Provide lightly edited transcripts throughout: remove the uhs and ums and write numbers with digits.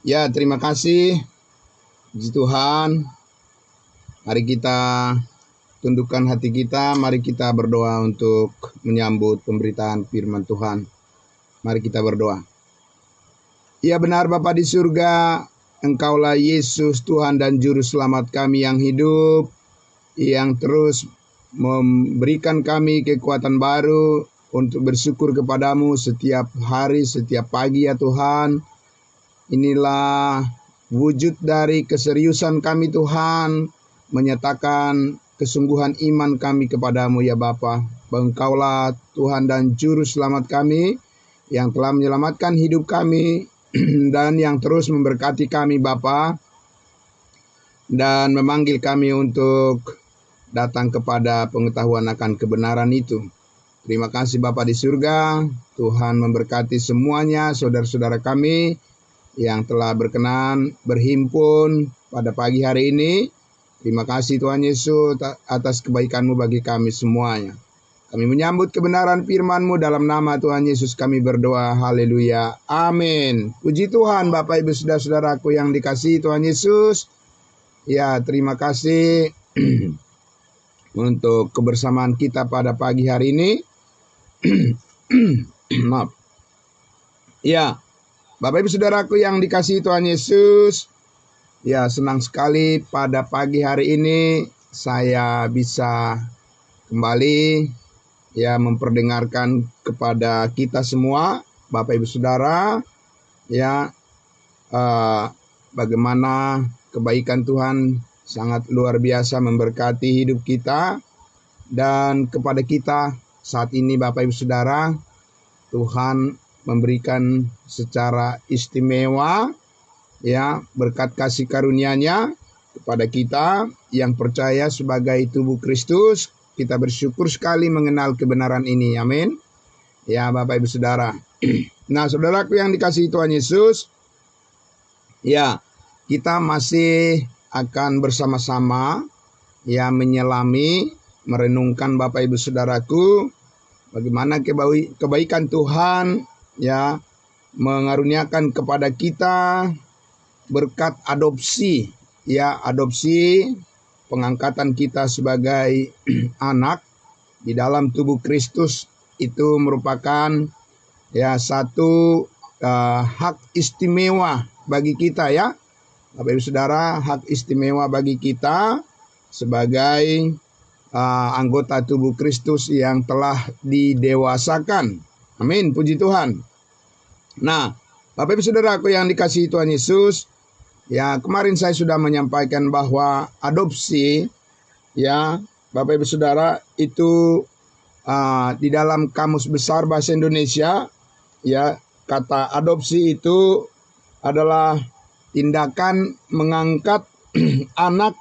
Ya, terima kasih. Puji Tuhan. Mari kita tundukkan hati kita. Mari kita berdoa untuk menyambut pemberitaan firman Tuhan. Mari kita berdoa. Ya benar Bapa di surga, Engkaulah Yesus Tuhan dan Juru Selamat kami yang hidup, yang terus memberikan kami kekuatan baru untuk bersyukur kepadamu setiap hari, setiap pagi ya Tuhan. Inilah wujud dari keseriusan kami Tuhan, menyatakan kesungguhan iman kami kepadamu ya Bapa. Engkaulah Tuhan dan Juru Selamat kami, yang telah menyelamatkan hidup kami, dan yang terus memberkati kami Bapa, dan memanggil kami untuk datang kepada pengetahuan akan kebenaran itu. Terima kasih Bapa di surga, Tuhan memberkati semuanya, saudara-saudara kami yang telah berkenan berhimpun pada pagi hari ini. Terima kasih Tuhan Yesus atas kebaikan-Mu bagi kami semuanya. Kami menyambut kebenaran firman-Mu dalam nama Tuhan Yesus kami berdoa. Haleluya. Amin. Puji Tuhan Bapak Ibu Saudara-saudaraku yang dikasihi Tuhan Yesus. Ya, terima kasih untuk kebersamaan kita pada pagi hari ini. Maaf. Ya, Bapak Ibu Saudaraku yang dikasihi Tuhan Yesus. Ya, senang sekali pada pagi hari ini saya bisa kembali ya memperdengarkan kepada kita semua, Bapak Ibu Saudara, ya bagaimana kebaikan Tuhan sangat luar biasa memberkati hidup kita. Dan kepada kita saat ini Bapak Ibu Saudara, Tuhan memberikan secara istimewa ya berkat kasih karunia-Nya kepada kita yang percaya sebagai tubuh Kristus. Kita bersyukur sekali mengenal kebenaran ini. Amin. Ya Bapak Ibu Saudara. Nah, saudaraku yang dikasihi Tuhan Yesus, ya kita masih akan bersama-sama ya menyelami, merenungkan Bapak Ibu Saudaraku, bagaimana kebaikan Tuhan ya mengaruniakan kepada kita berkat adopsi, ya adopsi, pengangkatan kita sebagai anak di dalam tubuh Kristus. Itu merupakan ya satu hak istimewa bagi kita ya Bapak Ibu Saudara, hak istimewa bagi kita sebagai anggota tubuh Kristus yang telah didewasakan. Amin, puji Tuhan. Nah, Bapak Ibu Saudaraku yang dikasihi Tuhan Yesus, ya kemarin saya sudah menyampaikan bahwa adopsi, ya Bapak Ibu Saudara, itu di dalam Kamus Besar Bahasa Indonesia, ya kata adopsi itu adalah tindakan mengangkat anak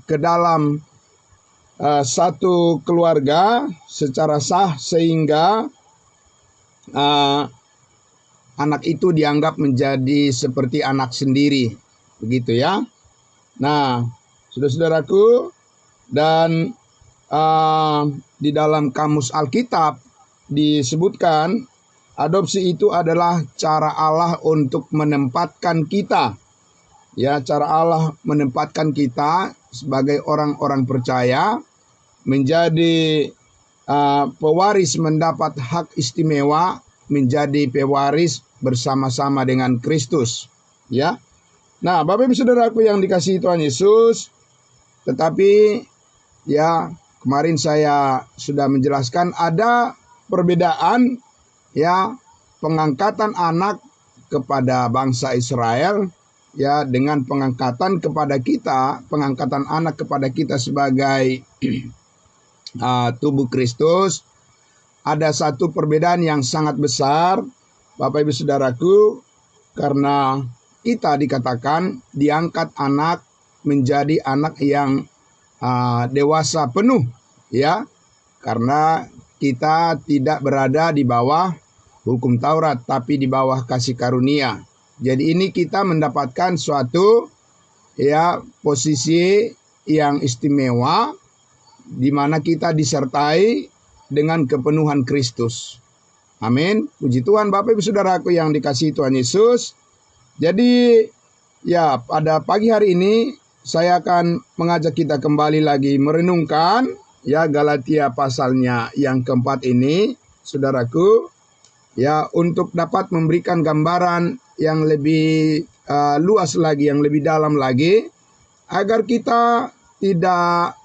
ke dalam satu keluarga secara sah sehingga anak itu dianggap menjadi seperti anak sendiri, begitu ya. Nah, saudara-saudaraku, dan di dalam Kamus Alkitab disebutkan adopsi itu adalah cara Allah untuk menempatkan kita, ya cara Allah menempatkan kita sebagai orang-orang percaya menjadi pewaris, mendapat hak istimewa menjadi pewaris bersama-sama dengan Kristus, ya. Nah, Bapak Ibu Saudaraku yang dikasihi Tuhan Yesus, tetapi ya kemarin saya sudah menjelaskan ada perbedaan ya pengangkatan anak kepada bangsa Israel ya dengan pengangkatan kepada kita, pengangkatan anak kepada kita sebagai tubuh Kristus. Ada satu perbedaan yang sangat besar Bapak Ibu Saudaraku, karena kita dikatakan diangkat anak menjadi anak yang dewasa penuh ya, karena kita tidak berada di bawah hukum Taurat tapi di bawah kasih karunia. Jadi ini kita mendapatkan suatu ya posisi yang istimewa di mana kita disertai dengan kepenuhan Kristus. Amin. Puji Tuhan Bapak Ibu Saudaraku yang dikasihi Tuhan Yesus. Jadi ya, pada pagi hari ini saya akan mengajak kita kembali lagi merenungkan ya Galatia pasalnya yang keempat ini, saudaraku, ya, untuk dapat memberikan gambaran yang lebih luas lagi, yang lebih dalam lagi, agar kita tidak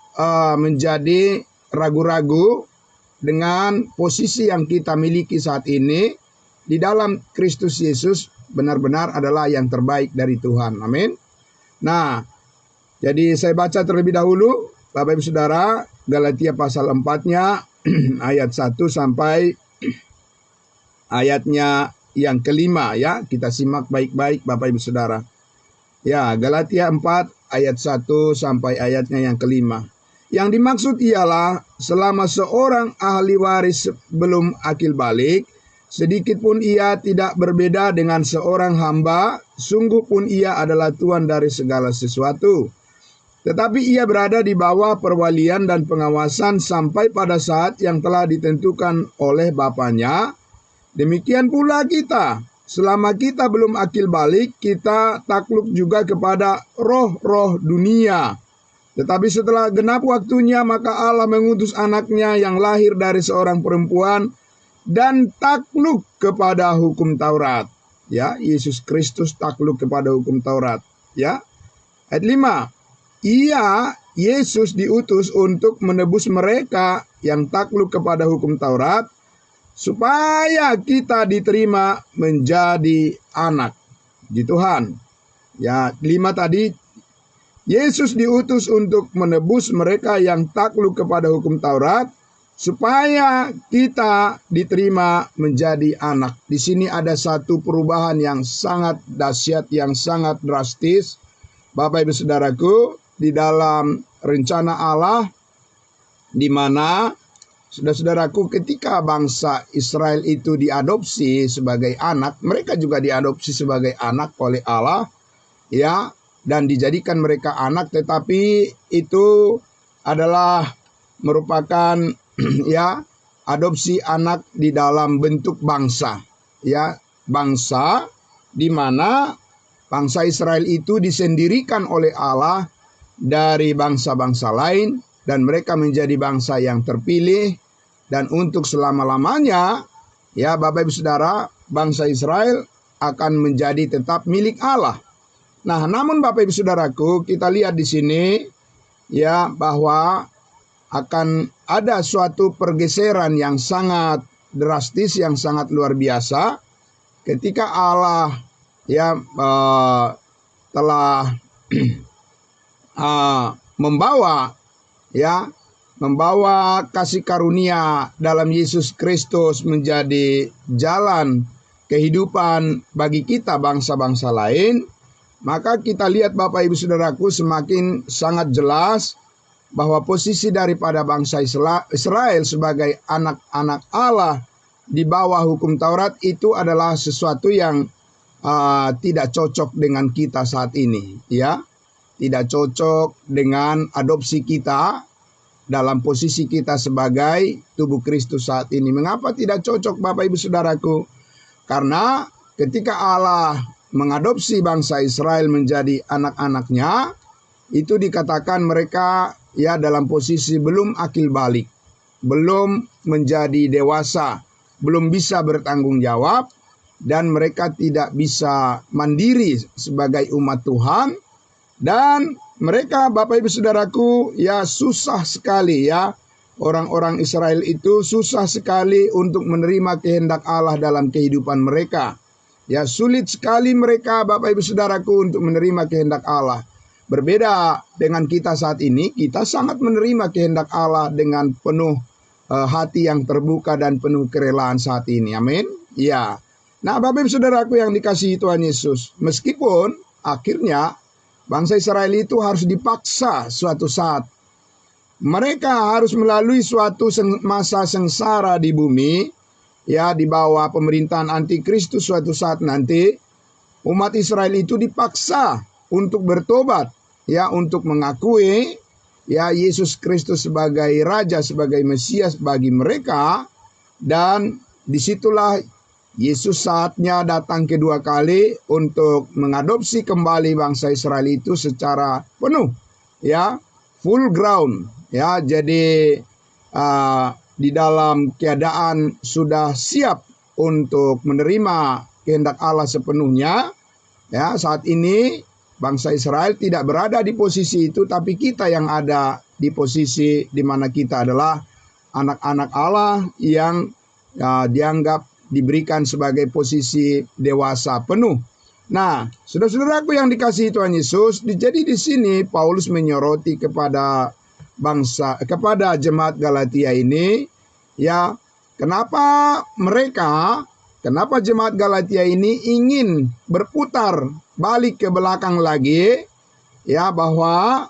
menjadi ragu-ragu dengan posisi yang kita miliki saat ini di dalam Kristus Yesus benar-benar adalah yang terbaik dari Tuhan. Amin. Nah, jadi saya baca terlebih dahulu, Bapak Ibu Saudara, Galatia pasal 4-nya ayat 1 sampai ayatnya yang kelima ya. Kita simak baik-baik Bapak Ibu Saudara. Ya, Galatia 4 ayat 1 sampai ayatnya yang kelima. Yang dimaksud ialah selama seorang ahli waris belum akil balik, sedikit pun ia tidak berbeda dengan seorang hamba, sungguh pun ia adalah tuan dari segala sesuatu. Tetapi ia berada di bawah perwalian dan pengawasan sampai pada saat yang telah ditentukan oleh Bapaknya. Demikian pula kita, selama kita belum akil balik, kita takluk juga kepada roh-roh dunia. Tetapi setelah genap waktunya, maka Allah mengutus anaknya yang lahir dari seorang perempuan dan takluk kepada hukum Taurat. Ya, Yesus Kristus takluk kepada hukum Taurat. Ya, ayat 5. Ia, Yesus, diutus untuk menebus mereka yang takluk kepada hukum Taurat, supaya kita diterima menjadi anak di Tuhan. Ya, 5 tadi, Yesus diutus untuk menebus mereka yang takluk kepada hukum Taurat, supaya kita diterima menjadi anak. Di sini ada satu perubahan yang sangat dahsyat, yang sangat drastis, Bapak Ibu Saudaraku, di dalam rencana Allah, di mana saudara-saudaraku, ketika bangsa Israel itu diadopsi sebagai anak, mereka juga diadopsi sebagai anak oleh Allah, ya, dan dijadikan mereka anak, tetapi itu adalah merupakan ya adopsi anak di dalam bentuk bangsa, ya, bangsa di mana bangsa Israel itu disendirikan oleh Allah dari bangsa-bangsa lain, dan mereka menjadi bangsa yang terpilih, dan untuk selama-lamanya, ya Bapak Ibu Saudara, bangsa Israel akan menjadi tetap milik Allah. Nah, namun Bapak Ibu Saudaraku, kita lihat di sini ya bahwa akan ada suatu pergeseran yang sangat drastis, yang sangat luar biasa ketika Allah ya telah membawa kasih karunia dalam Yesus Kristus menjadi jalan kehidupan bagi kita bangsa-bangsa lain. Maka kita lihat Bapak Ibu Saudaraku, semakin sangat jelas bahwa posisi daripada bangsa Israel sebagai anak-anak Allah di bawah hukum Taurat itu adalah sesuatu yang tidak cocok dengan kita saat ini, ya. Tidak cocok dengan adopsi kita dalam posisi kita sebagai tubuh Kristus saat ini. Mengapa tidak cocok Bapak Ibu Saudaraku? Karena ketika Allah mengadopsi bangsa Israel menjadi anak-anaknya, itu dikatakan mereka ya dalam posisi belum akil balik, belum menjadi dewasa, belum bisa bertanggung jawab, dan mereka tidak bisa mandiri sebagai umat Tuhan. Dan mereka Bapak Ibu Saudaraku ya susah sekali ya, orang-orang Israel itu susah sekali untuk menerima kehendak Allah dalam kehidupan mereka. Ya, sulit sekali mereka Bapak Ibu Saudaraku untuk menerima kehendak Allah. Berbeda dengan kita saat ini, kita sangat menerima kehendak Allah dengan penuh hati yang terbuka dan penuh kerelaan saat ini. Amin. Ya. Nah, Bapak Ibu Saudaraku yang dikasihi Tuhan Yesus, meskipun akhirnya bangsa Israel itu harus dipaksa suatu saat, mereka harus melalui suatu masa sengsara di bumi, ya, di bawah pemerintahan antikristus. Suatu saat nanti umat Israel itu dipaksa untuk bertobat, ya, untuk mengakui ya Yesus Kristus sebagai Raja, sebagai Mesias bagi mereka. Dan disitulah Yesus saatnya datang kedua kali untuk mengadopsi kembali bangsa Israel itu secara penuh, ya, full ground, ya. Jadi di dalam keadaan sudah siap untuk menerima kehendak Allah sepenuhnya, ya. Saat ini bangsa Israel tidak berada di posisi itu, tapi kita yang ada di posisi di mana kita adalah anak-anak Allah yang dianggap diberikan sebagai posisi dewasa penuh. Nah, saudara-saudaraku yang dikasihi Tuhan Yesus, jadi di sini Paulus menyoroti kepada jemaat Galatia ini, ya, kenapa jemaat Galatia ini ingin berputar balik ke belakang lagi, ya, bahwa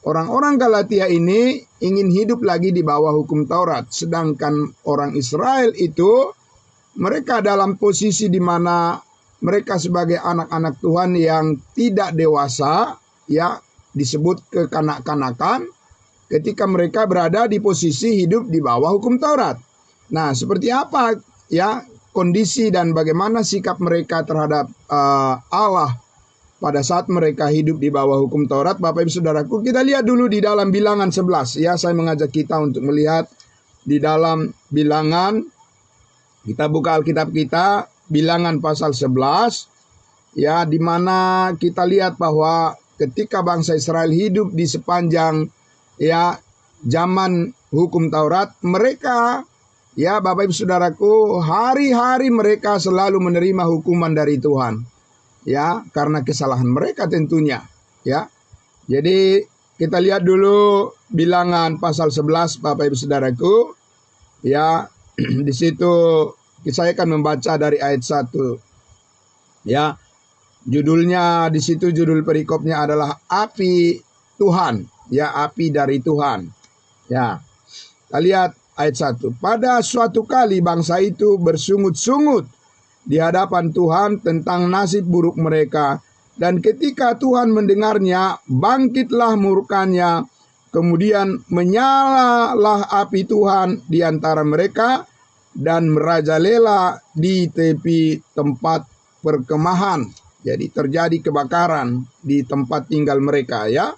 orang-orang Galatia ini ingin hidup lagi di bawah hukum Taurat, sedangkan orang Israel itu mereka dalam posisi di mana mereka sebagai anak-anak Tuhan yang tidak dewasa, ya, disebut kekanak-kanakan, ketika mereka berada di posisi hidup di bawah hukum Taurat. Nah, seperti apa, ya, kondisi dan bagaimana sikap mereka terhadap Allah pada saat mereka hidup di bawah hukum Taurat, Bapak Ibu Saudaraku, kita lihat dulu di dalam Bilangan 11. Ya, saya mengajak kita untuk melihat di dalam Bilangan. Kita buka Alkitab kita, Bilangan pasal 11, ya, di mana kita lihat bahwa ketika bangsa Israel hidup di sepanjang, ya, zaman hukum Taurat, mereka, ya, Bapak Ibu Saudaraku, hari-hari mereka selalu menerima hukuman dari Tuhan, ya, karena kesalahan mereka tentunya, ya. Jadi kita lihat dulu Bilangan pasal 11, Bapak Ibu Saudaraku, ya. Di situ saya akan membaca dari ayat 1. Ya. Judulnya di situ, judul perikopnya adalah Api Tuhan, ya, api dari Tuhan. Ya. Kita lihat ayat 1. Pada suatu kali bangsa itu bersungut-sungut di hadapan Tuhan tentang nasib buruk mereka, dan ketika Tuhan mendengarnya, bangkitlah murkanya, kemudian menyalalah api Tuhan di antara mereka dan merajalela di tepi tempat perkemahan. Jadi terjadi kebakaran di tempat tinggal mereka, ya.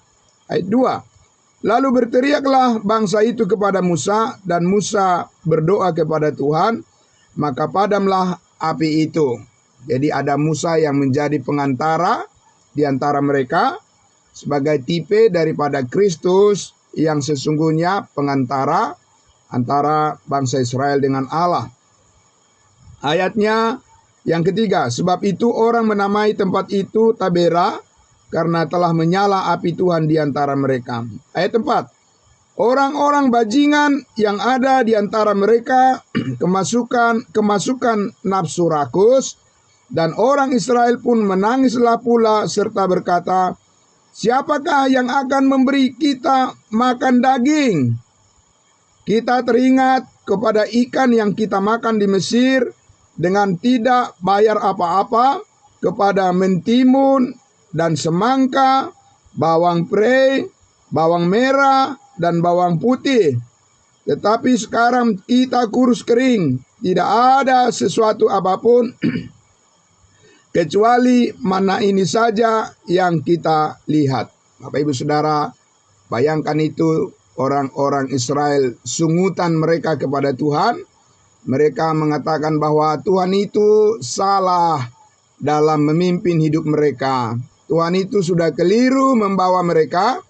Ayat 2. Lalu berteriaklah bangsa itu kepada Musa, dan Musa berdoa kepada Tuhan, maka padamlah api itu. Jadi ada Musa yang menjadi pengantara di antara mereka sebagai tipe daripada Kristus yang sesungguhnya pengantara antara bangsa Israel dengan Allah. Ayatnya yang ketiga, sebab itu orang menamai tempat itu Tabera, karena telah menyala api Tuhan di antara mereka. Ayat 4, orang-orang bajingan yang ada di antara mereka kemasukan nafsu rakus, dan orang Israel pun menangislah pula serta berkata, siapakah yang akan memberi kita makan daging? Kita teringat kepada ikan yang kita makan di Mesir dengan tidak bayar apa-apa, kepada mentimun dan semangka, bawang pre, bawang merah, dan bawang putih. Tetapi sekarang kita kurus kering, tidak ada sesuatu apapun kecuali mana ini saja yang kita lihat. Bapak Ibu Saudara, bayangkan itu orang-orang Israel, sungutan mereka kepada Tuhan. Mereka mengatakan bahwa Tuhan itu salah dalam memimpin hidup mereka. Tuhan itu sudah keliru membawa mereka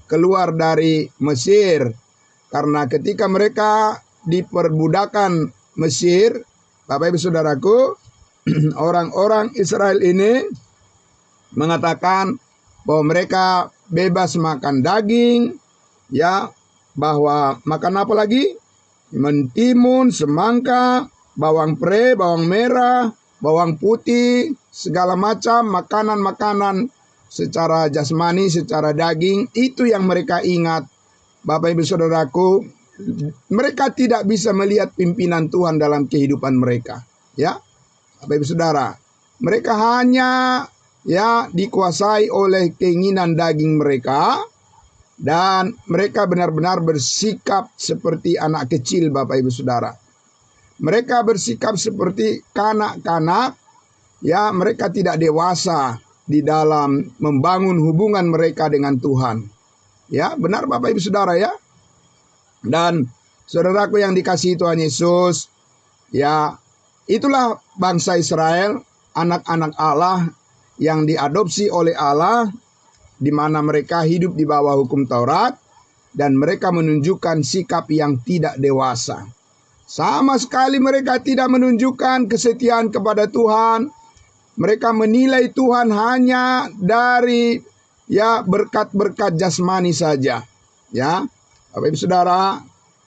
keluar dari Mesir. Karena ketika mereka diperbudakan Mesir, Bapak Ibu Saudaraku, orang-orang Israel ini mengatakan bahwa mereka bebas makan daging, ya, bahwa makan apa lagi? Mentimun, semangka, bawang pre, bawang merah, bawang putih, segala macam makanan-makanan secara jasmani, secara daging, itu yang mereka ingat. Bapak Ibu Saudaraku, mereka tidak bisa melihat pimpinan Tuhan dalam kehidupan mereka, ya. Bapak Ibu Saudara, mereka hanya, ya, dikuasai oleh keinginan daging mereka. Dan mereka benar-benar bersikap seperti anak kecil, Bapak Ibu Saudara. mereka bersikap seperti kanak-kanak, ya, mereka tidak dewasa di dalam membangun hubungan mereka dengan Tuhan. Ya, benar Bapak Ibu Saudara ya. Dan saudaraku yang dikasihi Tuhan Yesus, ya, itulah bangsa Israel, anak-anak Allah yang diadopsi oleh Allah, di mana mereka hidup di bawah hukum Taurat, dan mereka menunjukkan sikap yang tidak dewasa. Sama sekali mereka tidak menunjukkan kesetiaan kepada Tuhan. Mereka menilai Tuhan hanya dari, ya, berkat-berkat jasmani saja. Ya, Bapak Ibu Saudara,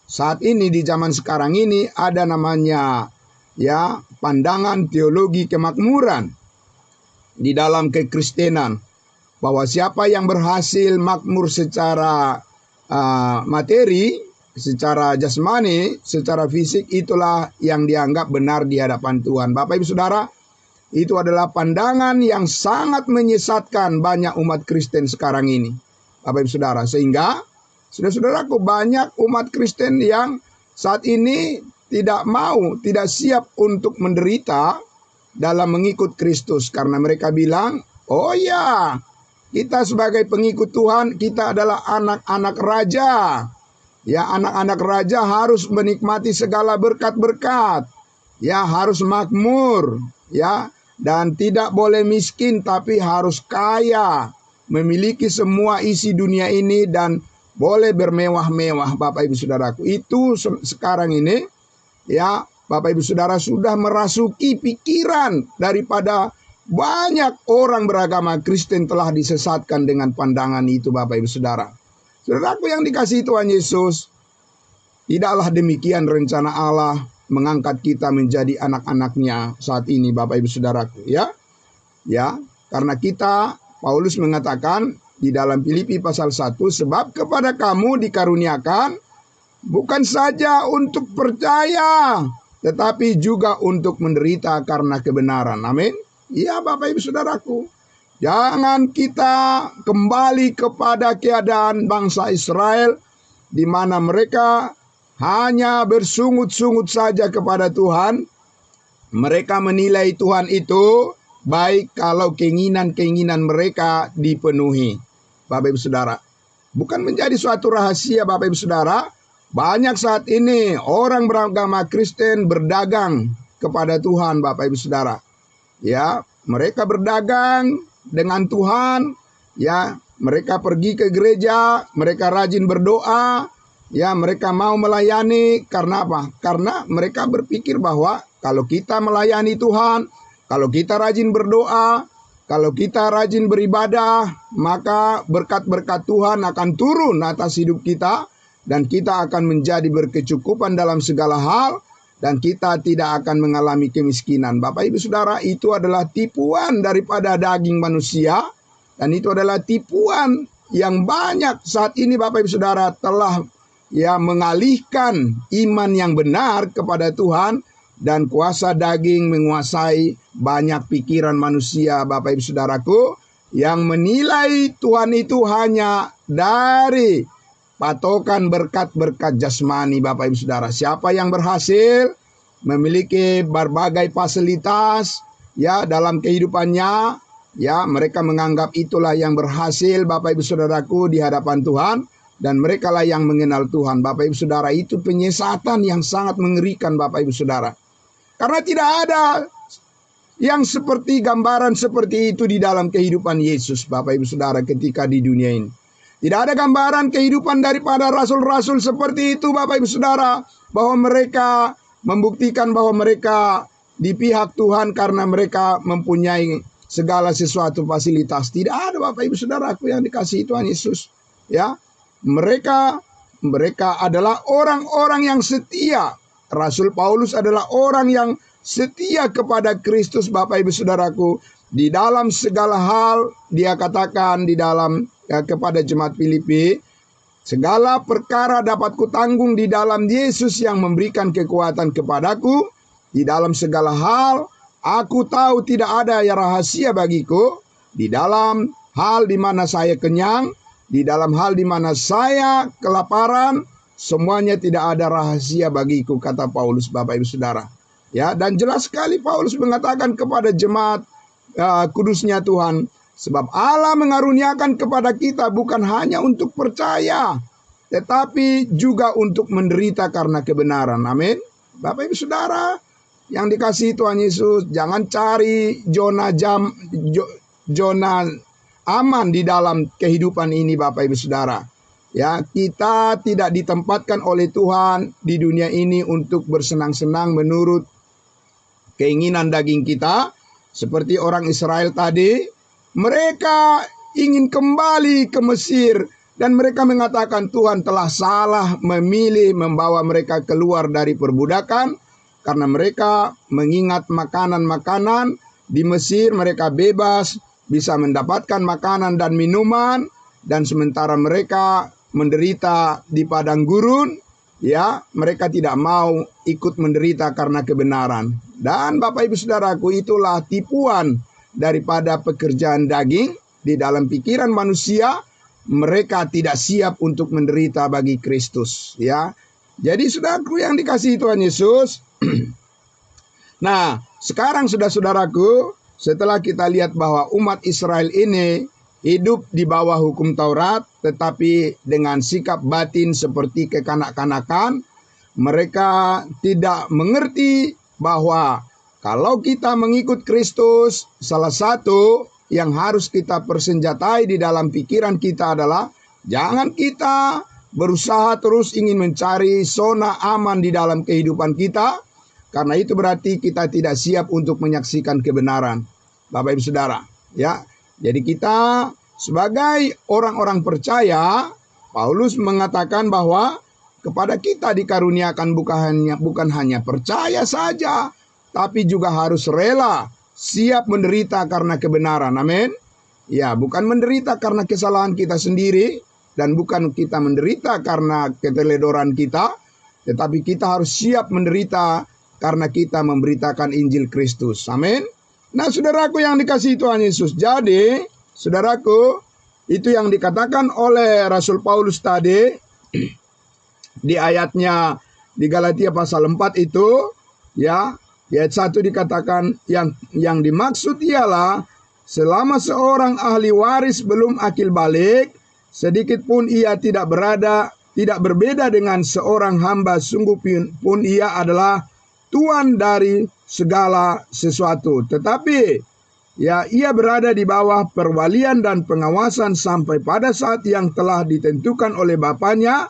saat ini di zaman sekarang ini ada namanya, ya, pandangan teologi kemakmuran di dalam kekristenan, bahwa siapa yang berhasil makmur secara materi, secara jasmani, secara fisik, itulah yang dianggap benar di hadapan Tuhan. Bapak Ibu Saudara, itu adalah pandangan yang sangat menyesatkan banyak umat Kristen sekarang ini, Bapak Ibu Saudara. Sehingga saudara-saudaraku, banyak umat Kristen yang saat ini tidak mau, tidak siap untuk menderita dalam mengikut Kristus, karena mereka bilang, oh ya, kita sebagai pengikut Tuhan, kita adalah anak-anak raja. Ya, anak-anak raja harus menikmati segala berkat-berkat. Ya, harus makmur. Ya, dan tidak boleh miskin, tapi harus kaya. Memiliki semua isi dunia ini dan boleh bermewah-mewah, Bapak Ibu Saudaraku. Itu sekarang ini, ya, Bapak Ibu Saudara, sudah merasuki pikiran daripada banyak orang beragama Kristen, telah disesatkan dengan pandangan itu, Bapak Ibu Saudara. Saudaraku yang dikasihi Tuhan Yesus, tidaklah demikian rencana Allah mengangkat kita menjadi anak-anaknya saat ini, Bapak Ibu Saudaraku, ya. Ya, karena kita, Paulus mengatakan di dalam Filipi pasal 1, sebab kepada kamu dikaruniakan bukan saja untuk percaya, tetapi juga untuk menderita karena kebenaran. Amin. Ya Bapak Ibu Saudaraku, jangan kita kembali kepada keadaan bangsa Israel, di mana mereka hanya bersungut-sungut saja kepada Tuhan. Mereka menilai Tuhan itu baik kalau keinginan-keinginan mereka dipenuhi. Bapak Ibu Saudara, bukan menjadi suatu rahasia, Bapak Ibu Saudara, banyak saat ini orang beragama Kristen berdagang kepada Tuhan, Bapak Ibu Saudara. Ya, mereka berdagang dengan Tuhan. Ya, mereka pergi ke gereja, mereka rajin berdoa. Ya, mereka mau melayani. Karena apa? Karena mereka berpikir bahwa kalau kita melayani Tuhan, kalau kita rajin berdoa, kalau kita rajin beribadah, maka berkat-berkat Tuhan akan turun atas hidup kita, dan kita akan menjadi berkecukupan dalam segala hal, dan kita tidak akan mengalami kemiskinan. Bapak Ibu Saudara, itu adalah tipuan daripada daging manusia, dan itu adalah tipuan yang banyak saat ini, Bapak Ibu Saudara, telah, ya, mengalihkan iman yang benar kepada Tuhan, dan kuasa daging menguasai banyak pikiran manusia, Bapak Ibu Saudaraku, yang menilai Tuhan itu hanya dari patokan berkat-berkat jasmani, Bapak Ibu Saudara. Siapa yang berhasil memiliki berbagai fasilitas, ya, dalam kehidupannya, ya, mereka menganggap itulah yang berhasil, Bapak Ibu Saudaraku, di hadapan Tuhan, dan mereka lah yang mengenal Tuhan. Bapak Ibu Saudara, itu penyesatan yang sangat mengerikan, Bapak Ibu Saudara. Karena tidak ada yang seperti gambaran seperti itu di dalam kehidupan Yesus, Bapak Ibu Saudara, ketika di dunia ini. Tidak ada gambaran kehidupan daripada rasul-rasul seperti itu, Bapak Ibu Saudara, bahwa mereka membuktikan bahwa mereka di pihak Tuhan karena mereka mempunyai segala sesuatu fasilitas. Tidak ada, Bapak Ibu Saudaraku yang dikasihi Tuhan Yesus. Ya, mereka adalah orang-orang yang setia. Rasul Paulus adalah orang yang setia kepada Kristus, Bapak Ibu Saudaraku. Di dalam segala hal dia katakan di dalam, ya, kepada jemaat Filipi, segala perkara dapat kutanggung di dalam Yesus yang memberikan kekuatan kepadaku. Di dalam segala hal aku tahu tidak ada yang rahasia bagiku. Di dalam hal di mana saya kenyang, di dalam hal di mana saya kelaparan, semuanya tidak ada rahasia bagiku, kata Paulus, Bapak Ibu Saudara. Ya, dan jelas sekali Paulus mengatakan kepada jemaat kudusnya Tuhan, sebab Allah mengaruniakan kepada kita bukan hanya untuk percaya, tetapi juga untuk menderita karena kebenaran. Amin. Bapak Ibu Saudara yang dikasihi Tuhan Yesus, jangan cari zona aman di dalam kehidupan ini, Bapak Ibu Saudara. Ya, kita tidak ditempatkan oleh Tuhan di dunia ini untuk bersenang-senang menurut keinginan daging kita. Seperti orang Israel tadi, mereka ingin kembali ke Mesir. Dan mereka mengatakan Tuhan telah salah memilih membawa mereka keluar dari perbudakan. Karena mereka mengingat makanan-makanan di Mesir, mereka bebas, bisa mendapatkan makanan dan minuman. Dan sementara mereka menderita di padang gurun, ya, mereka tidak mau ikut menderita karena kebenaran. Dan Bapak Ibu Saudaraku, itulah tipuan daripada pekerjaan daging di dalam pikiran manusia. Mereka tidak siap untuk menderita bagi Kristus, ya. Jadi saudaraku yang dikasihi Tuhan Yesus, nah, sekarang saudaraku, setelah kita lihat bahwa umat Israel ini hidup di bawah hukum Taurat, tetapi dengan sikap batin seperti kekanak-kanakan, mereka tidak mengerti bahwa kalau kita mengikut Kristus, salah satu yang harus kita persenjatai di dalam pikiran kita adalah jangan kita berusaha terus ingin mencari zona aman di dalam kehidupan kita, karena itu berarti kita tidak siap untuk menyaksikan kebenaran. Bapak Ibu Saudara, ya. Jadi kita sebagai orang-orang percaya, Paulus mengatakan bahwa kepada kita dikaruniakan bukan hanya percaya saja, tapi juga harus rela siap menderita karena kebenaran. Amin. Ya, bukan menderita karena kesalahan kita sendiri, dan bukan kita menderita karena keteledoran kita, tetapi kita harus siap menderita karena kita memberitakan Injil Kristus. Amin. Nah, saudaraku yang dikasihi Tuhan Yesus, jadi saudaraku, itu yang dikatakan oleh Rasul Paulus tadi di ayatnya di Galatia pasal 4 itu, ya, di ayat 1 dikatakan yang dimaksud ialah selama seorang ahli waris belum akil balik, sedikit pun ia tidak berbeda dengan seorang hamba, sungguh pun ia adalah tuan dari segala sesuatu. Tetapi ya, ia berada di bawah perwalian dan pengawasan sampai pada saat yang telah ditentukan oleh Bapaknya.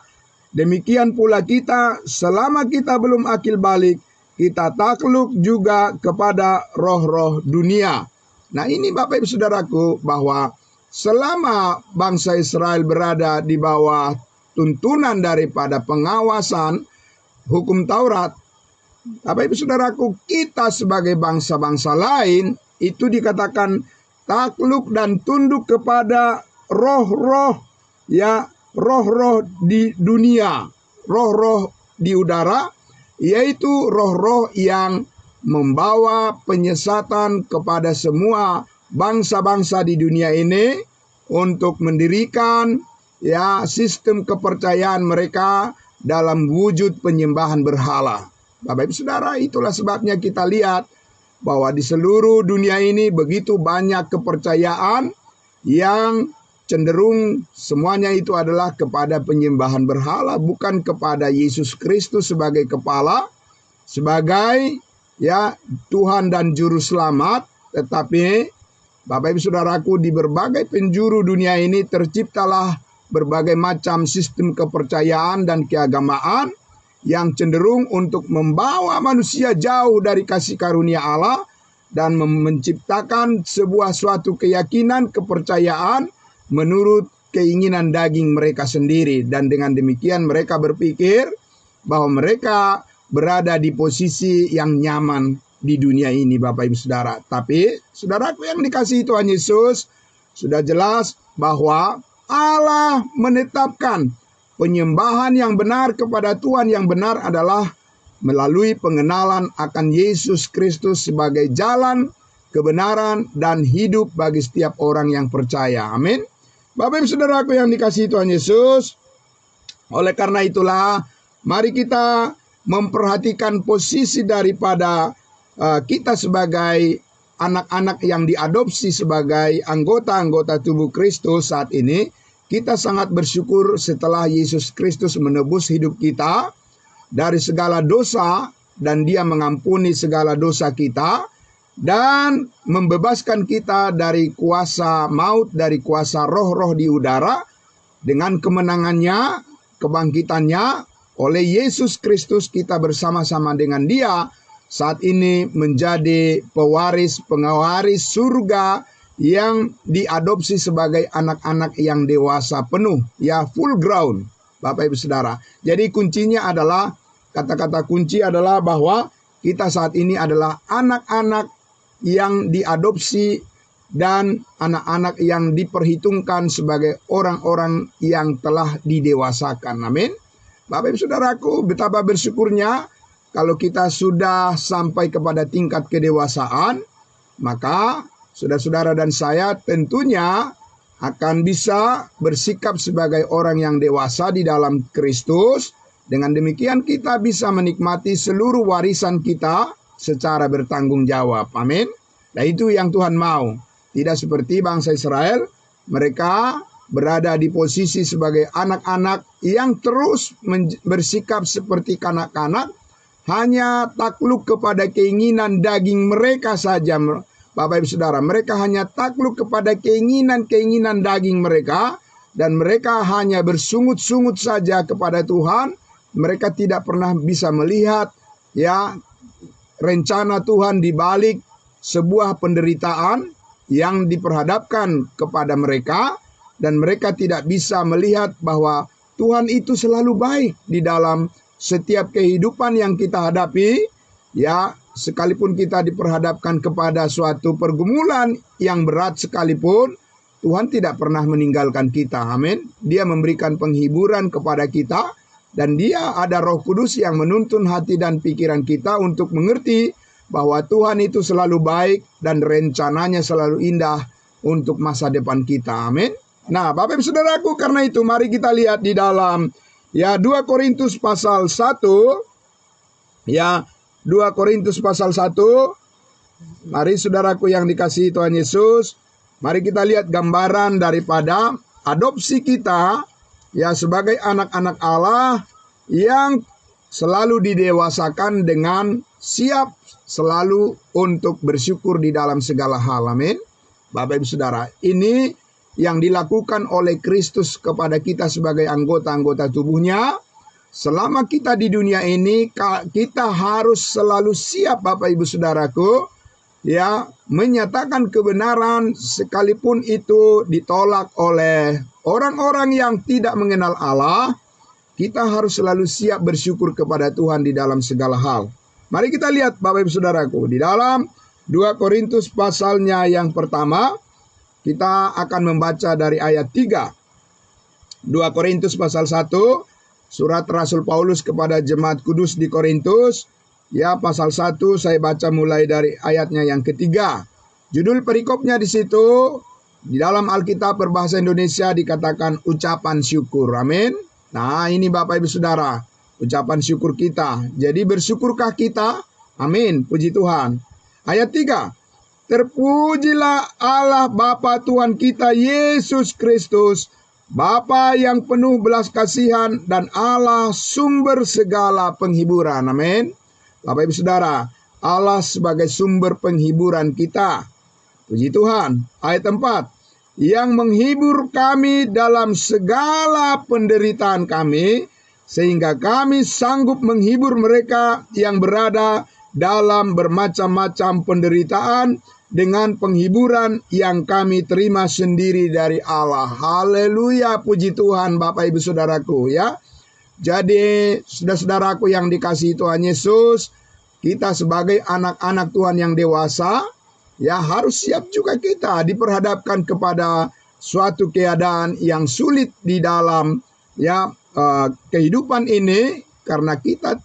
Demikian pula kita, selama kita belum akil balik, kita takluk juga kepada roh-roh dunia. Nah, ini Bapak Ibu Saudaraku, bahwa selama bangsa Israel berada di bawah tuntunan daripada pengawasan hukum Taurat, Bapak Ibu Saudaraku, kita sebagai bangsa-bangsa lain itu dikatakan takluk dan tunduk kepada roh-roh, ya, roh-roh di dunia, roh-roh di udara, yaitu roh-roh yang membawa penyesatan kepada semua bangsa-bangsa di dunia ini untuk mendirikan, ya, sistem kepercayaan mereka dalam wujud penyembahan berhala. Bapak Ibu Saudara, itulah sebabnya kita lihat bahwa di seluruh dunia ini begitu banyak kepercayaan yang cenderung semuanya itu adalah kepada penyembahan berhala, bukan kepada Yesus Kristus sebagai kepala, sebagai, ya, Tuhan dan Juru Selamat. Tetapi Bapak Ibu Saudaraku, di berbagai penjuru dunia ini terciptalah berbagai macam sistem kepercayaan dan keagamaan yang cenderung untuk membawa manusia jauh dari kasih karunia Allah dan menciptakan sebuah suatu keyakinan, kepercayaan menurut keinginan daging mereka sendiri. Dan dengan demikian mereka berpikir bahwa mereka berada di posisi yang nyaman di dunia ini, Bapak Ibu Saudara. Tapi saudaraku yang dikasihi Tuhan Yesus, sudah jelas bahwa Allah menetapkan penyembahan yang benar kepada Tuhan yang benar adalah melalui pengenalan akan Yesus Kristus sebagai jalan, kebenaran, dan hidup bagi setiap orang yang percaya. Amin. Bapak Ibu Saudaraku yang dikasihi Tuhan Yesus, Oleh karena itulah, mari kita memperhatikan posisi daripada kita sebagai anak-anak yang diadopsi sebagai anggota-anggota tubuh Kristus saat ini. Kita sangat bersyukur setelah Yesus Kristus menebus hidup kita dari segala dosa, dan Dia mengampuni segala dosa kita dan membebaskan kita dari kuasa maut, dari kuasa roh-roh di udara. Dengan kemenangannya, kebangkitannya, oleh Yesus Kristus kita bersama-sama dengan Dia saat ini menjadi pengawaris surga yang diadopsi sebagai anak-anak yang dewasa penuh, ya, full ground, Bapak Ibu Saudara. Jadi kuncinya adalah, kata-kata kunci adalah bahwa kita saat ini adalah anak-anak yang diadopsi dan anak-anak yang diperhitungkan sebagai orang-orang yang telah didewasakan. Amin. Bapak Ibu Saudaraku, betapa bersyukurnya kalau kita sudah sampai kepada tingkat kedewasaan, maka saudara-saudara dan saya tentunya akan bisa bersikap sebagai orang yang dewasa di dalam Kristus. Dengan demikian kita bisa menikmati seluruh warisan kita secara bertanggung jawab. Amin. Nah, itu yang Tuhan mau. Tidak seperti bangsa Israel, mereka berada di posisi sebagai anak-anak yang terus bersikap seperti kanak-kanak, hanya takluk kepada keinginan daging mereka saja. Bapak Ibu Saudara, mereka hanya takluk kepada keinginan-keinginan daging mereka, dan mereka hanya bersungut-sungut saja kepada Tuhan. Mereka tidak pernah bisa melihat, ya, rencana Tuhan di balik sebuah penderitaan yang diperhadapkan kepada mereka, dan mereka tidak bisa melihat bahwa Tuhan itu selalu baik di dalam setiap kehidupan yang kita hadapi, ya. Sekalipun kita diperhadapkan kepada suatu pergumulan yang berat sekalipun, Tuhan tidak pernah meninggalkan kita. Amin. Dia memberikan penghiburan kepada kita, dan Dia ada Roh Kudus yang menuntun hati dan pikiran kita untuk mengerti bahwa Tuhan itu selalu baik dan rencananya selalu indah untuk masa depan kita. Amin. Nah, Bapak Ibu Saudaraku, karena itu mari kita lihat di dalam 2 Korintus pasal 1, 2 Korintus pasal 1. Mari saudaraku yang dikasihi Tuhan Yesus, mari kita lihat gambaran daripada adopsi kita, ya, sebagai anak-anak Allah yang selalu didewasakan dengan siap selalu untuk bersyukur di dalam segala hal. Amin. Bapak Ibu Saudara, ini yang dilakukan oleh Kristus kepada kita sebagai anggota-anggota tubuhnya. Selama kita di dunia ini, kita harus selalu siap, Bapak Ibu Saudaraku, ya, menyatakan kebenaran sekalipun itu ditolak oleh orang-orang yang tidak mengenal Allah. Kita harus selalu siap bersyukur kepada Tuhan di dalam segala hal. Mari kita lihat, Bapak Ibu Saudaraku, di dalam 2 Korintus pasalnya yang pertama, kita akan membaca dari ayat 3. 2 Korintus pasal 1, surat Rasul Paulus kepada jemaat kudus di Korintus, ya, pasal 1, saya baca mulai dari ayatnya yang ketiga. Judul perikopnya di situ, di dalam Alkitab berbahasa Indonesia dikatakan ucapan syukur. Amin. Nah, ini Bapak Ibu Saudara, ucapan syukur kita. Jadi bersyukurkah kita? Amin, puji Tuhan. Ayat 3. Terpujilah Allah Bapa Tuhan kita Yesus Kristus, Bapa yang penuh belas kasihan dan Allah sumber segala penghiburan. Amin. Bapak Ibu Saudara, Allah sebagai sumber penghiburan kita. Puji Tuhan. Ayat 4. Yang menghibur kami dalam segala penderitaan kami, sehingga kami sanggup menghibur mereka yang berada dalam bermacam-macam penderitaan dengan penghiburan yang kami terima sendiri dari Allah. Haleluya, puji Tuhan Bapak Ibu Saudaraku, ya. Jadi saudara-saudaraku yang dikasihi Tuhan Yesus, kita sebagai anak-anak Tuhan yang dewasa, ya, harus siap juga kita diperhadapkan kepada suatu keadaan yang sulit di dalam, ya, kehidupan ini, karena kita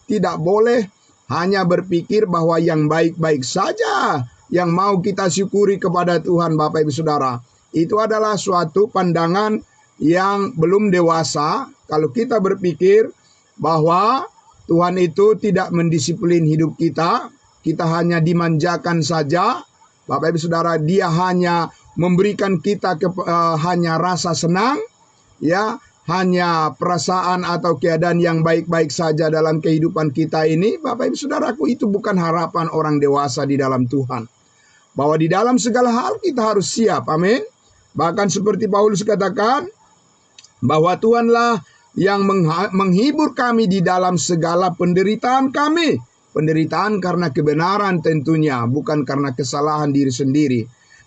tidak boleh hanya berpikir bahwa yang baik-baik saja yang mau kita syukuri kepada Tuhan. Bapak Ibu Saudara, itu adalah suatu pandangan yang belum dewasa, kalau kita berpikir bahwa Tuhan itu tidak mendisiplin hidup kita, kita hanya dimanjakan saja. Bapak Ibu Saudara, Dia hanya memberikan kita hanya rasa senang, ya, hanya perasaan atau keadaan yang baik-baik saja dalam kehidupan kita ini. Bapak Ibu Saudaraku, itu bukan harapan orang dewasa di dalam Tuhan. Bahwa di dalam segala hal kita harus siap, amin. Bahkan seperti Paulus katakan, bahwa Tuhanlah yang menghibur kami di dalam segala penderitaan kami. Penderitaan karena kebenaran tentunya, bukan karena kesalahan diri sendiri.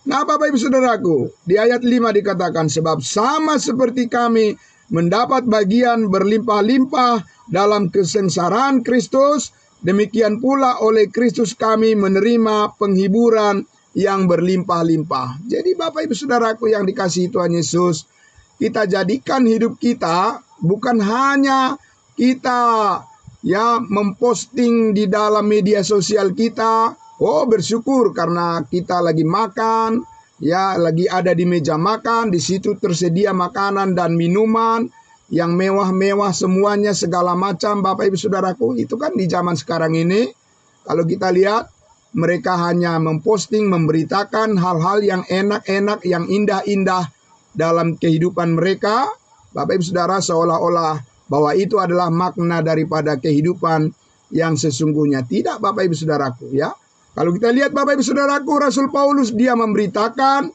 Nah Bapak Ibu Saudaraku, di ayat 5 dikatakan, sebab sama seperti kami mendapat bagian berlimpah-limpah dalam kesengsaraan Kristus, demikian pula oleh Kristus kami menerima penghiburan yang berlimpah-limpah. Jadi Bapak Ibu Saudaraku yang dikasihi Tuhan Yesus, kita jadikan hidup kita bukan hanya kita memposting di dalam media sosial kita, oh bersyukur karena kita lagi makan, lagi ada di meja makan, di situ tersedia makanan dan minuman yang mewah-mewah semuanya segala macam. Bapak Ibu Saudaraku, itu kan di zaman sekarang ini, kalau kita lihat mereka hanya memposting, memberitakan hal-hal yang enak-enak, yang indah-indah dalam kehidupan mereka. Bapak Ibu Saudara, seolah-olah bahwa itu adalah makna daripada kehidupan yang sesungguhnya. Tidak Bapak Ibu Saudaraku, ya. Kalau kita lihat Bapak Ibu Saudaraku, Rasul Paulus dia memberitahukan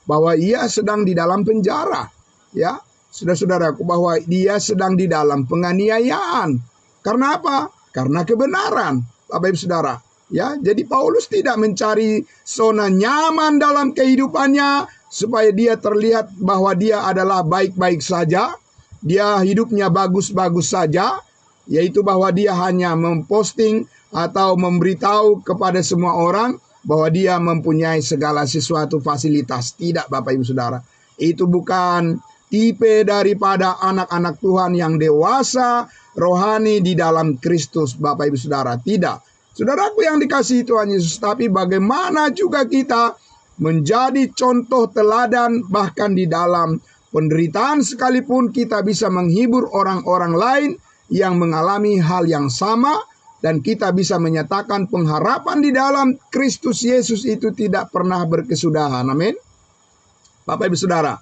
bahwa ia sedang di dalam penjara, ya. Saudara-saudaraku, bahwa dia sedang di dalam penganiayaan. Karena apa? Karena kebenaran, Bapak Ibu Saudara. Ya, jadi Paulus tidak mencari zona nyaman dalam kehidupannya supaya dia terlihat bahwa dia adalah baik-baik saja. Dia hidupnya bagus-bagus saja, yaitu bahwa dia hanya memposting atau memberitahu kepada semua orang bahwa dia mempunyai segala sesuatu fasilitas. Tidak Bapak Ibu Saudara. Itu bukan tipe daripada anak-anak Tuhan yang dewasa, rohani di dalam Kristus Bapak Ibu Saudara. Tidak. Saudaraku yang dikasihi Tuhan Yesus, tapi bagaimana juga kita menjadi contoh teladan bahkan di dalam penderitaan sekalipun kita bisa menghibur orang-orang lain yang mengalami hal yang sama, dan kita bisa menyatakan pengharapan di dalam Kristus Yesus itu tidak pernah berkesudahan. Amin. Bapak Ibu Saudara,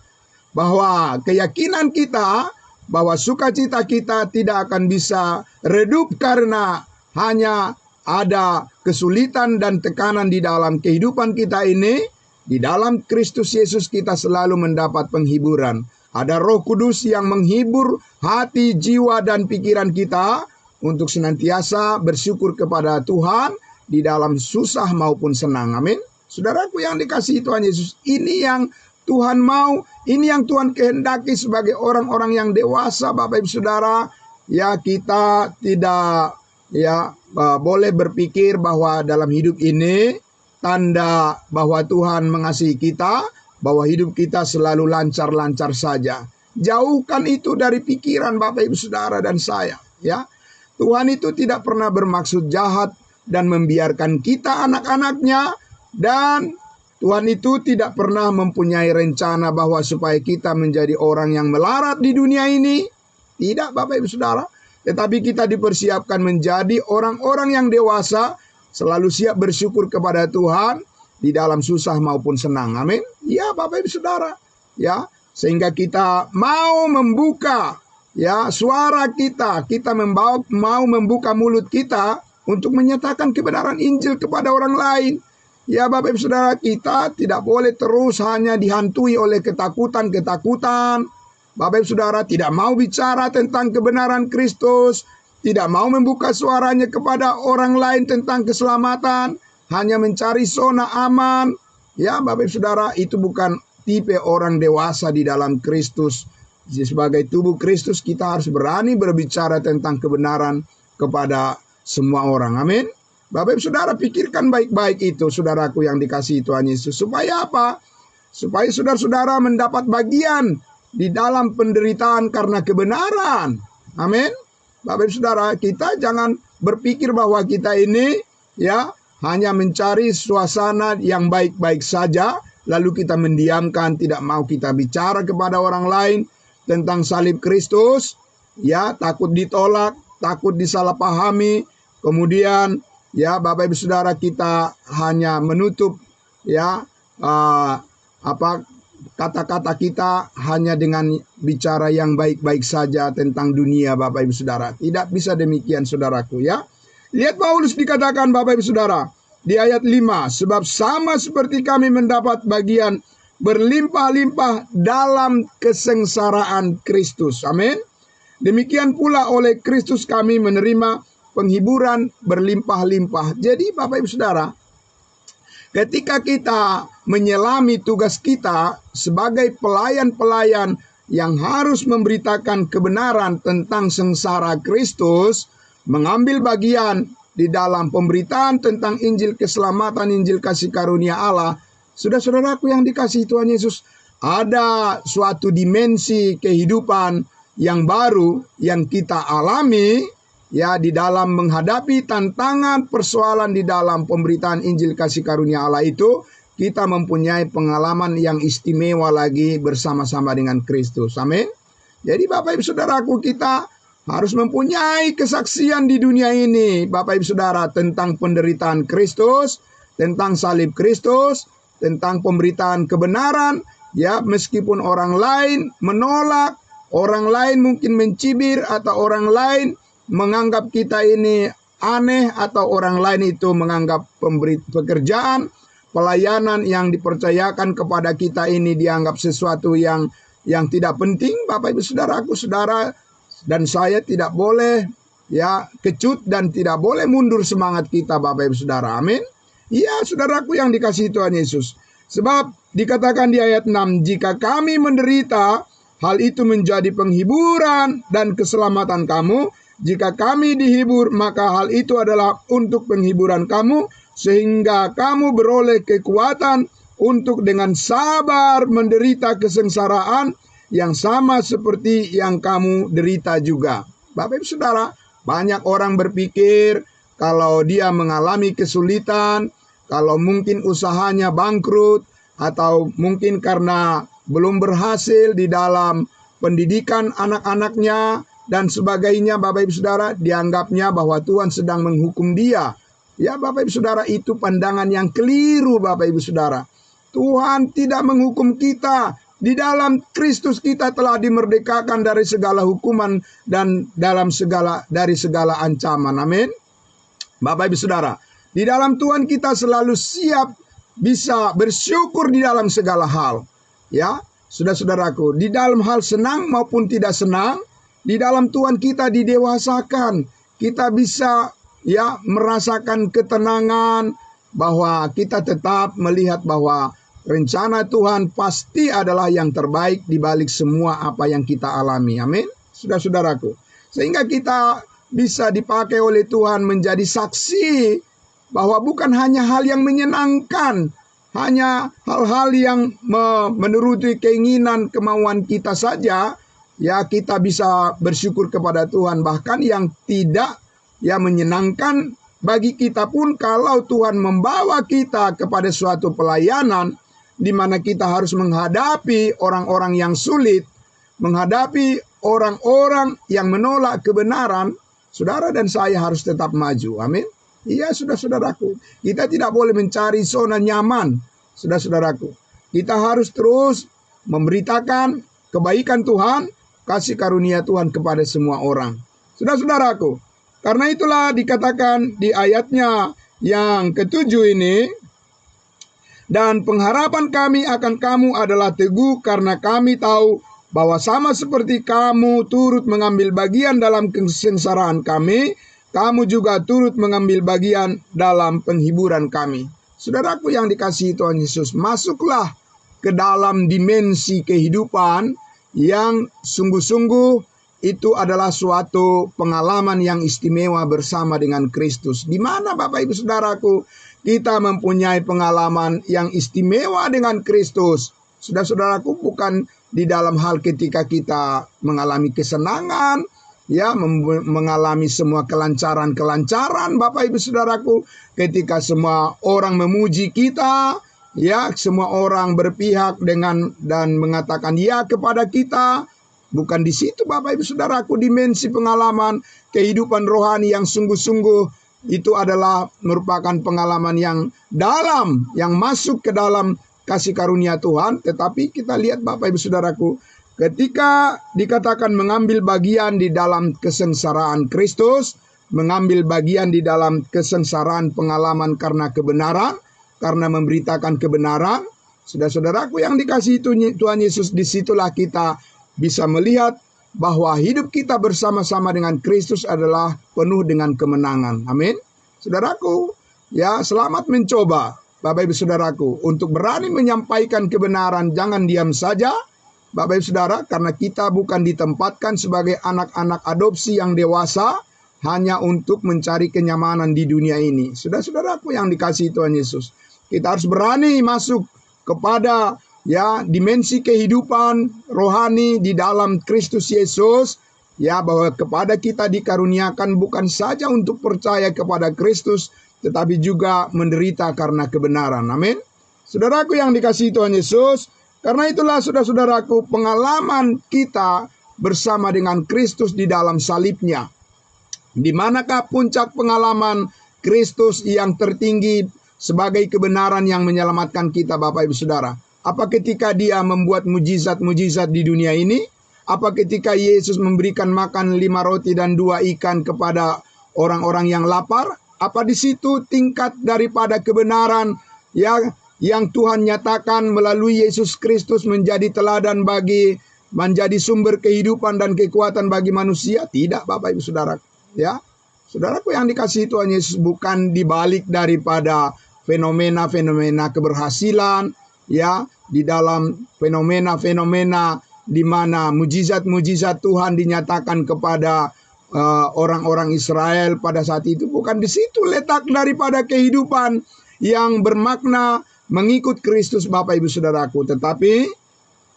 bahwa keyakinan kita bahwa sukacita kita tidak akan bisa redup karena hanya ada kesulitan dan tekanan di dalam kehidupan kita ini. Di dalam Kristus Yesus kita selalu mendapat penghiburan. Ada Roh Kudus yang menghibur hati, jiwa, dan pikiran kita untuk senantiasa bersyukur kepada Tuhan di dalam susah maupun senang. Amin. Saudaraku yang dikasihi Tuhan Yesus, ini yang Tuhan mau, ini yang Tuhan kehendaki sebagai orang-orang yang dewasa, Bapak Ibu Saudara. Ya, kita tidak boleh berpikir bahwa dalam hidup ini tanda bahwa Tuhan mengasihi kita, bahwa hidup kita selalu lancar-lancar saja. Jauhkan itu dari pikiran Bapak Ibu Saudara dan saya, ya. Tuhan itu tidak pernah bermaksud jahat dan membiarkan kita anak-anaknya, dan Tuhan itu tidak pernah mempunyai rencana bahwa supaya kita menjadi orang yang melarat di dunia ini. Tidak Bapak Ibu Saudara, tetapi kita dipersiapkan menjadi orang-orang yang dewasa, selalu siap bersyukur kepada Tuhan di dalam susah maupun senang. Amin. Ya Bapak Ibu Saudara, ya, sehingga kita mau membuka suara kita mau membuka mulut kita untuk menyatakan kebenaran Injil kepada orang lain. Ya Bapak Ibu Saudara, kita tidak boleh terus hanya dihantui oleh ketakutan. Bapak Ibu Saudara tidak mau bicara tentang kebenaran Kristus, tidak mau membuka suaranya kepada orang lain tentang keselamatan, hanya mencari zona aman. Ya Bapak Ibu Saudara, itu bukan tipe orang dewasa di dalam Kristus. Sebagai tubuh Kristus kita harus berani berbicara tentang kebenaran kepada semua orang. Amin. Bapak Ibu Saudara, pikirkan baik-baik itu, saudaraku yang dikasihi Tuhan Yesus. Supaya apa? Supaya saudara-saudara mendapat bagian di dalam penderitaan karena kebenaran. Amin. Bapak Ibu Saudara, kita jangan berpikir bahwa kita ini hanya mencari suasana yang baik-baik saja, lalu kita mendiamkan, tidak mau kita bicara kepada orang lain. tentang salib Kristus, ya, takut ditolak, takut disalahpahami, kemudian ya Bapak Ibu Saudara, kita hanya menutup ya kata-kata kita hanya dengan bicara yang baik-baik saja tentang dunia, Bapak Ibu Saudara. Tidak bisa demikian, saudaraku, ya. Lihat Paulus dikatakan, Bapak Ibu Saudara, di ayat 5, sebab sama seperti kami mendapat bagian berlimpah-limpah dalam kesengsaraan Kristus. Amin. Demikian pula oleh Kristus kami menerima penghiburan berlimpah-limpah. Jadi Bapak Ibu Saudara, ketika kita menyelami tugas kita sebagai pelayan-pelayan yang harus memberitakan kebenaran tentang sengsara Kristus, mengambil bagian di dalam pemberitaan tentang Injil keselamatan, Injil kasih karunia Allah, saudara-saudaraku yang dikasihi Tuhan Yesus, ada suatu dimensi kehidupan yang baru yang kita alami ya di dalam menghadapi tantangan persoalan di dalam pemberitaan Injil kasih karunia Allah itu. Kita mempunyai pengalaman yang istimewa lagi bersama-sama dengan Kristus. Amin. Jadi Bapak Ibu Saudaraku, kita harus mempunyai kesaksian di dunia ini, Bapak Ibu Saudara, tentang penderitaan Kristus, tentang salib Kristus, tentang pemberitaan kebenaran, ya, meskipun orang lain menolak, orang lain mungkin mencibir, atau orang lain menganggap kita ini aneh, atau orang lain itu menganggap pekerjaan, pelayanan yang dipercayakan kepada kita ini dianggap sesuatu yang tidak penting. Bapak Ibu Saudaraku, saudara dan saya tidak boleh ya kecut dan tidak boleh mundur semangat kita, Bapak Ibu Saudara. Amin. Iya, saudaraku yang dikasihi Tuhan Yesus. Sebab dikatakan di ayat 6, jika kami menderita, hal itu menjadi penghiburan dan keselamatan kamu. Jika kami dihibur, maka hal itu adalah untuk penghiburan kamu, sehingga kamu beroleh kekuatan untuk dengan sabar menderita kesengsaraan yang sama seperti yang kamu derita juga. Bapak Ibu Saudara, banyak orang berpikir kalau dia mengalami kesulitan, kalau mungkin usahanya bangkrut, atau mungkin karena belum berhasil di dalam pendidikan anak-anaknya dan sebagainya, Bapak Ibu Saudara, dianggapnya bahwa Tuhan sedang menghukum dia. Ya Bapak Ibu Saudara, itu pandangan yang keliru, Bapak Ibu Saudara. Tuhan tidak menghukum kita. Di dalam Kristus kita telah dimerdekakan dari segala hukuman dan dari segala ancaman. Amin. Bapak Ibu Saudara, di dalam Tuhan kita selalu siap bisa bersyukur di dalam segala hal. Ya, saudara-saudaraku, di dalam hal senang maupun tidak senang, di dalam Tuhan kita didewasakan. Kita bisa ya merasakan ketenangan bahwa kita tetap melihat bahwa rencana Tuhan pasti adalah yang terbaik di balik semua apa yang kita alami. Amin. Saudara-saudaraku, sehingga kita bisa dipakai oleh Tuhan menjadi saksi bahwa bukan hanya hal yang menyenangkan, hanya hal-hal yang menuruti keinginan kemauan kita saja, ya kita bisa bersyukur kepada Tuhan. Bahkan yang tidak ya menyenangkan bagi kita pun, kalau Tuhan membawa kita kepada suatu pelayanan di mana kita harus menghadapi orang-orang yang sulit, menghadapi orang-orang yang menolak kebenaran, saudara dan saya harus tetap maju. Amin. Iya, saudara-saudaraku, kita tidak boleh mencari zona nyaman, saudara-saudaraku. Kita harus terus memberitakan kebaikan Tuhan, kasih karunia Tuhan kepada semua orang. Saudara-saudaraku, karena itulah dikatakan di ayatnya yang ke-7 ini, dan pengharapan kami akan kamu adalah teguh karena kami tahu bahwa sama seperti kamu turut mengambil bagian dalam kesengsaraan kami, kamu juga turut mengambil bagian dalam penghiburan kami. Saudaraku yang dikasihi Tuhan Yesus, masuklah ke dalam dimensi kehidupan yang sungguh-sungguh itu adalah suatu pengalaman yang istimewa bersama dengan Kristus. Di mana Bapak Ibu Saudaraku, kita mempunyai pengalaman yang istimewa dengan Kristus. Saudara-saudaraku, bukan di dalam hal ketika kita mengalami kesenangan, ya, mengalami semua kelancaran-kelancaran, Bapak Ibu Saudaraku, ketika semua orang memuji kita, ya, semua orang berpihak dengan dan mengatakan ya kepada kita, Bukan di situ Bapak Ibu Saudaraku dimensi pengalaman kehidupan rohani yang sungguh-sungguh itu adalah merupakan pengalaman yang dalam, yang masuk ke dalam kasih karunia Tuhan. Tetapi kita lihat Bapak Ibu Saudaraku, ketika dikatakan mengambil bagian di dalam kesengsaraan Kristus, mengambil bagian di dalam kesengsaraan pengalaman karena kebenaran, karena memberitakan kebenaran, saudara-saudaraku yang dikasihi Tuhan Yesus, disitulah kita bisa melihat bahwa hidup kita bersama-sama dengan Kristus adalah penuh dengan kemenangan. Amin. Saudaraku, ya selamat mencoba Bapak Ibu Saudaraku untuk berani menyampaikan kebenaran, jangan diam saja Bapak Ibu Saudara, karena kita bukan ditempatkan sebagai anak-anak adopsi yang dewasa hanya untuk mencari kenyamanan di dunia ini. Saudara-saudaraku yang dikasihi Tuhan Yesus, kita harus berani masuk kepada ya dimensi kehidupan rohani di dalam Kristus Yesus, ya bahwa kepada kita dikaruniakan bukan saja untuk percaya kepada Kristus, tetapi juga menderita karena kebenaran. Amin. Saudaraku yang dikasihi Tuhan Yesus, karena itulah saudara-saudaraku pengalaman kita bersama dengan Kristus di dalam salibnya. Di manakah puncak pengalaman Kristus yang tertinggi sebagai kebenaran yang menyelamatkan kita Bapak Ibu Saudara? Apa ketika dia membuat mujizat-mujizat di dunia ini? Apa ketika Yesus memberikan makan 5 roti dan 2 ikan kepada orang-orang yang lapar? Apa di situ tingkat daripada kebenaran yang Tuhan nyatakan melalui Yesus Kristus menjadi teladan menjadi sumber kehidupan dan kekuatan bagi manusia? Tidak Bapak Ibu Saudara. Ya, saudaraku yang dikasihi Tuhan Yesus, bukan dibalik daripada fenomena-fenomena keberhasilan, ya, di dalam fenomena-fenomena di mana mujizat-mujizat Tuhan dinyatakan kepada orang-orang Israel pada saat itu. Bukan di situ letak daripada kehidupan yang bermakna mengikut Kristus Bapak Ibu Saudaraku. Tetapi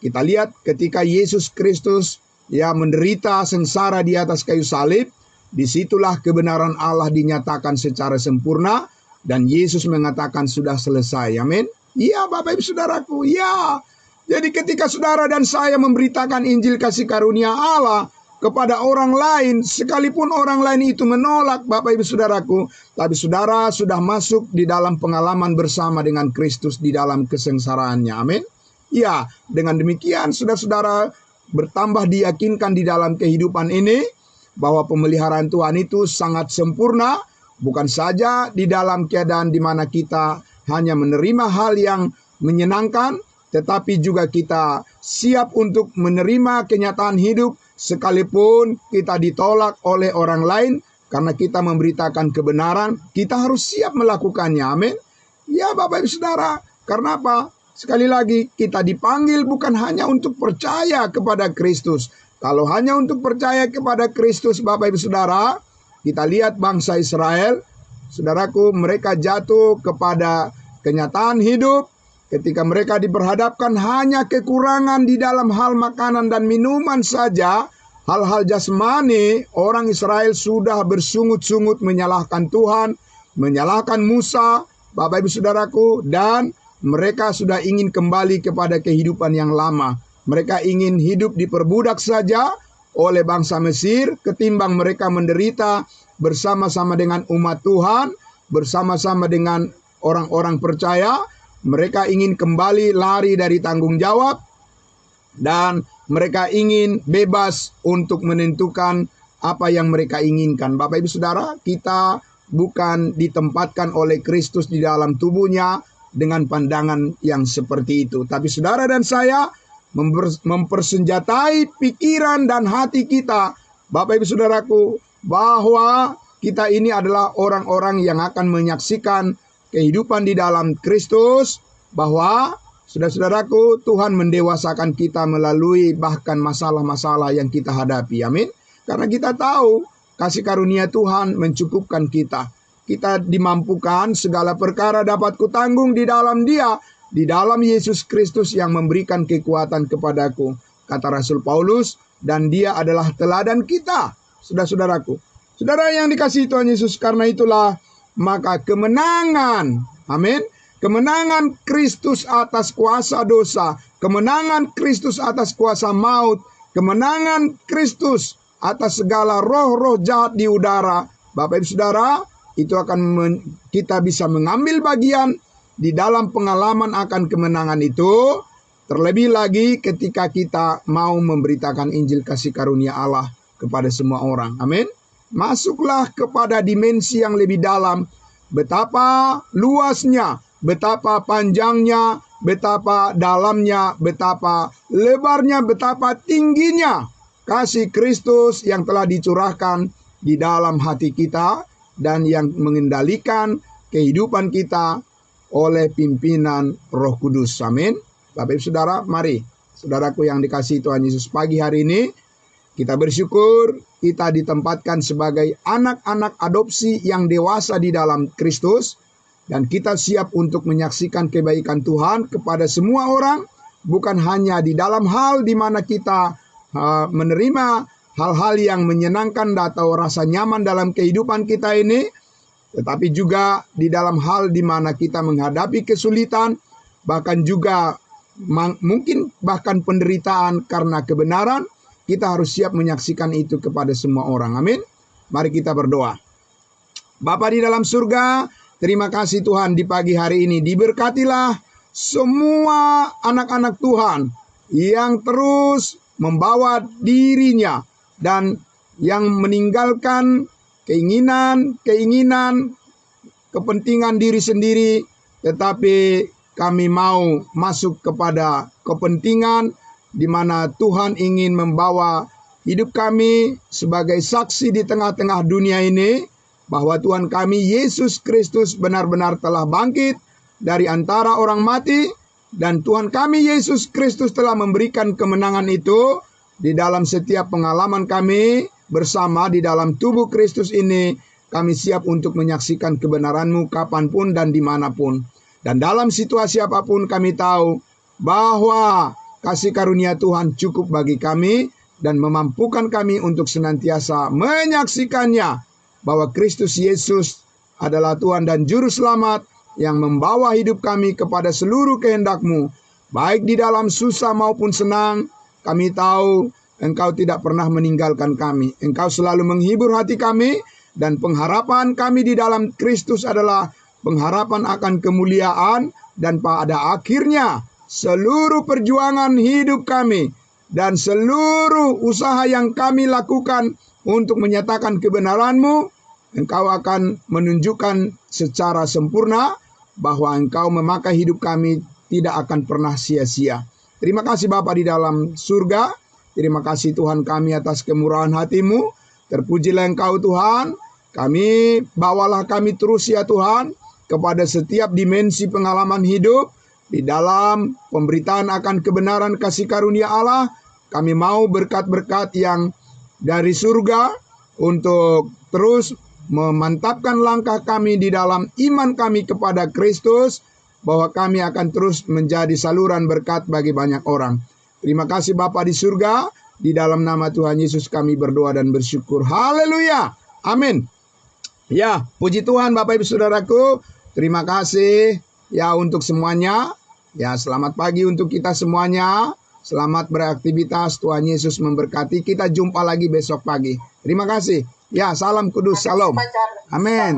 kita lihat ketika Yesus Kristus ya menderita sengsara di atas kayu salib, disitulah kebenaran Allah dinyatakan secara sempurna dan Yesus mengatakan sudah selesai. Amin. Iya Bapak Ibu Saudaraku, ya. Jadi ketika saudara dan saya memberitakan Injil kasih karunia Allah kepada orang lain, sekalipun orang lain itu menolak Bapak Ibu Saudaraku, tapi saudara sudah masuk di dalam pengalaman bersama dengan Kristus di dalam kesengsaraannya. Amin. Ya, dengan demikian saudara-saudara bertambah diyakinkan di dalam kehidupan ini bahwa pemeliharaan Tuhan itu sangat sempurna, bukan saja di dalam keadaan di mana kita hanya menerima hal yang menyenangkan, tetapi juga kita siap untuk menerima kenyataan hidup sekalipun kita ditolak oleh orang lain karena kita memberitakan kebenaran, kita harus siap melakukannya. Amin. Ya Bapak Ibu Saudara, karena apa? Sekali lagi kita dipanggil bukan hanya untuk percaya kepada Kristus. Kalau hanya untuk percaya kepada Kristus Bapak Ibu Saudara, kita lihat bangsa Israel, saudaraku, mereka jatuh kepada kenyataan hidup ketika mereka diperhadapkan hanya kekurangan di dalam hal makanan dan minuman saja, hal-hal jasmani. Orang Israel sudah bersungut-sungut menyalahkan Tuhan, menyalahkan Musa, Bapak Ibu Saudaraku, dan mereka sudah ingin kembali kepada kehidupan yang lama. Mereka ingin hidup diperbudak saja oleh bangsa Mesir ketimbang mereka menderita bersama-sama dengan umat Tuhan, bersama-sama dengan orang-orang percaya. Mereka ingin kembali lari dari tanggung jawab dan mereka ingin bebas untuk menentukan apa yang mereka inginkan. Bapak Ibu Saudara, kita bukan ditempatkan oleh Kristus di dalam tubuhnya dengan pandangan yang seperti itu. Tapi saudara dan saya mempersenjatai pikiran dan hati kita, Bapak Ibu Saudaraku, bahwa kita ini adalah orang-orang yang akan menyaksikan kehidupan di dalam Kristus, bahwa saudara-saudaraku, Tuhan mendewasakan kita melalui bahkan masalah-masalah yang kita hadapi. Amin. Karena kita tahu kasih karunia Tuhan mencukupkan kita. Kita dimampukan segala perkara dapat kutanggung di dalam Dia, di dalam Yesus Kristus yang memberikan kekuatan kepadaku, kata Rasul Paulus, dan Dia adalah teladan kita. Saudara-saudaraku, saudara yang dikasihi Tuhan Yesus, karena itulah maka kemenangan, amin, kemenangan Kristus atas kuasa dosa, kemenangan Kristus atas kuasa maut, kemenangan Kristus atas segala roh-roh jahat di udara. Bapak Ibu Saudara, itu akan kita bisa mengambil bagian di dalam pengalaman akan kemenangan itu. Terlebih lagi ketika kita mau memberitakan Injil kasih karunia Allah kepada semua orang. Amin. Masuklah kepada dimensi yang lebih dalam. Betapa luasnya, betapa panjangnya, betapa dalamnya, betapa lebarnya, betapa tingginya kasih Kristus yang telah dicurahkan di dalam hati kita dan yang mengendalikan kehidupan kita oleh pimpinan Roh Kudus. Amin. Bapak Ibu Saudara, mari saudaraku yang dikasihi Tuhan Yesus, pagi hari ini kita bersyukur kita ditempatkan sebagai anak-anak adopsi yang dewasa di dalam Kristus. Dan kita siap untuk menyaksikan kebaikan Tuhan kepada semua orang. Bukan hanya di dalam hal di mana kita menerima hal-hal yang menyenangkan atau rasa nyaman dalam kehidupan kita ini. Tetapi juga di dalam hal di mana kita menghadapi kesulitan. Bahkan juga mungkin bahkan penderitaan karena kebenaran. Kita harus siap menyaksikan itu kepada semua orang. Amin. Mari kita berdoa. Bapa di dalam surga, terima kasih Tuhan di pagi hari ini. Diberkatilah semua anak-anak Tuhan yang terus membawa dirinya dan yang meninggalkan keinginan, kepentingan diri sendiri. Tetapi kami mau masuk kepada kepentingan di mana Tuhan ingin membawa hidup kami sebagai saksi di tengah-tengah dunia ini, bahwa Tuhan kami Yesus Kristus benar-benar telah bangkit dari antara orang mati, dan Tuhan kami Yesus Kristus telah memberikan kemenangan itu di dalam setiap pengalaman kami bersama di dalam tubuh Kristus ini. Kami siap untuk menyaksikan kebenaran-Mu kapanpun dan dimanapun. Dan dalam situasi apapun kami tahu bahwa kasih karunia Tuhan cukup bagi kami dan memampukan kami untuk senantiasa menyaksikannya, bahwa Kristus Yesus adalah Tuhan dan Juru Selamat yang membawa hidup kami kepada seluruh kehendak-Mu. Baik di dalam susah maupun senang, kami tahu Engkau tidak pernah meninggalkan kami. Engkau selalu menghibur hati kami, dan pengharapan kami di dalam Kristus adalah pengharapan akan kemuliaan, dan pada akhirnya seluruh perjuangan hidup kami dan seluruh usaha yang kami lakukan untuk menyatakan kebenaran-Mu, Engkau akan menunjukkan secara sempurna bahwa Engkau memakai hidup kami tidak akan pernah sia-sia. Terima kasih Bapa di dalam surga. Terima kasih Tuhan kami atas kemurahan hati-Mu. Terpujilah Engkau Tuhan. Bawalah kami terus ya Tuhan kepada setiap dimensi pengalaman hidup. Di dalam pemberitaan akan kebenaran kasih karunia Allah, kami mau berkat-berkat yang dari surga untuk terus memantapkan langkah kami di dalam iman kami kepada Kristus, bahwa kami akan terus menjadi saluran berkat bagi banyak orang. Terima kasih Bapa di surga, di dalam nama Tuhan Yesus kami berdoa dan bersyukur. Haleluya. Amin. Ya, puji Tuhan Bapak Ibu Saudaraku. Terima kasih ya untuk semuanya. Ya, selamat pagi untuk kita semuanya. Selamat beraktivitas. Tuhan Yesus memberkati. Kita jumpa lagi besok pagi. Terima kasih. Ya, salam kudus. Salam. Amin.